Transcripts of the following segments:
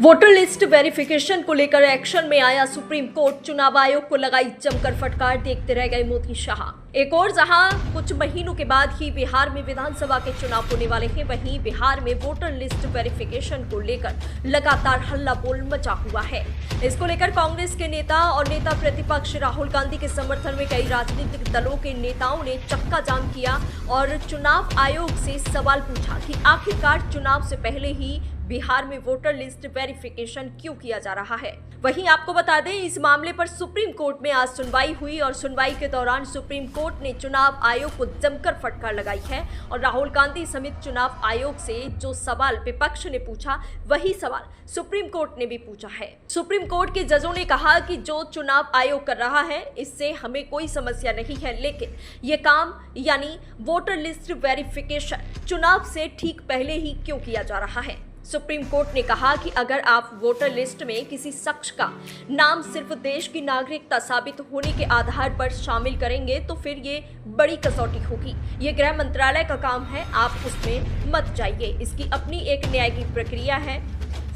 Voter list verification को लेकर action में आया सुप्रीम कोर्ट। चुनाव आयोग को लगाई जमकर फटकार, देखते रह गए मोदी शाह। एक और जहां कुछ महीनों के बाद ही बिहार में विधानसभा के चुनाव होने वाले हैं, वहीं बिहार में वोटर लिस्ट वेरिफिकेशन को लेकर लगातार हल्ला बोल मचा हुआ है। इसको लेकर कांग्रेस के नेता और नेता प्रतिपक्ष राहुल गांधी के समर्थन में कई राजनीतिक दलों के नेताओं ने चक्का जाम किया और चुनाव आयोग से सवाल पूछा कि आखिरकार चुनाव से पहले ही बिहार में वोटर लिस्ट वेरिफिकेशन क्यों किया जा रहा है। वहीं आपको बता दें, इस मामले पर सुप्रीम कोर्ट में आज सुनवाई हुई और सुनवाई के दौरान सुप्रीम कोर्ट ने चुनाव आयोग को जमकर फटकार लगाई है और राहुल गांधी समेत चुनाव आयोग से जो सवाल विपक्ष ने पूछा, वही सवाल सुप्रीम कोर्ट ने भी पूछा है। सुप्रीम कोर्ट के जजों ने कहा कि जो चुनाव आयोग कर रहा है इससे हमें कोई समस्या नहीं है, लेकिन ये काम यानी वोटर लिस्ट वेरिफिकेशन चुनाव से ठीक पहले ही क्यों किया जा रहा है। सुप्रीम कोर्ट ने कहा कि अगर आप वोटर लिस्ट में किसी शख्स का नाम सिर्फ देश की नागरिकता साबित होने के आधार पर शामिल करेंगे तो फिर ये बड़ी कसौटी होगी। ये गृह मंत्रालय का काम है, आप उसमें मत जाइए। इसकी अपनी एक न्यायिक प्रक्रिया है,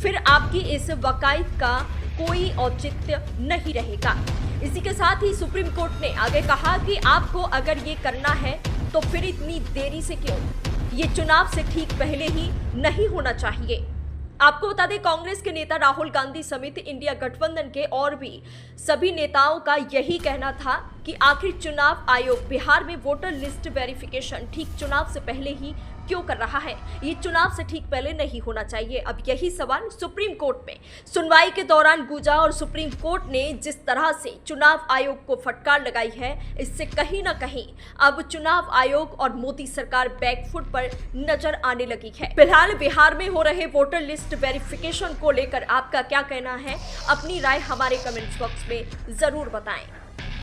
फिर आपकी इस वकायत का कोई औचित्य नहीं रहेगा। इसी के साथ ही सुप्रीम कोर्ट ने आगे कहा कि आपको अगर ये करना है तो फिर इतनी देरी से क्यों? ये चुनाव से ठीक पहले ही नहीं होना चाहिए। आपको बता दें, कांग्रेस के नेता राहुल गांधी समेत इंडिया गठबंधन के और भी सभी नेताओं का यही कहना था कि आखिर चुनाव आयोग बिहार में वोटर लिस्ट वेरिफिकेशन ठीक चुनाव से पहले ही क्यों कर रहा है। ये चुनाव से ठीक पहले नहीं होना चाहिए। अब यही सवाल सुप्रीम कोर्ट में सुनवाई के दौरान गूंजा और सुप्रीम कोर्ट ने जिस तरह से चुनाव आयोग को फटकार लगाई है, इससे कहीं ना कहीं अब चुनाव आयोग और मोदी सरकार बैकफुट पर नजर आने लगी है। फिलहाल बिहार में हो रहे वोटर लिस्ट वेरिफिकेशन को लेकर आपका क्या कहना है? अपनी राय हमारे कमेंट्स बॉक्स में जरूर बताएं।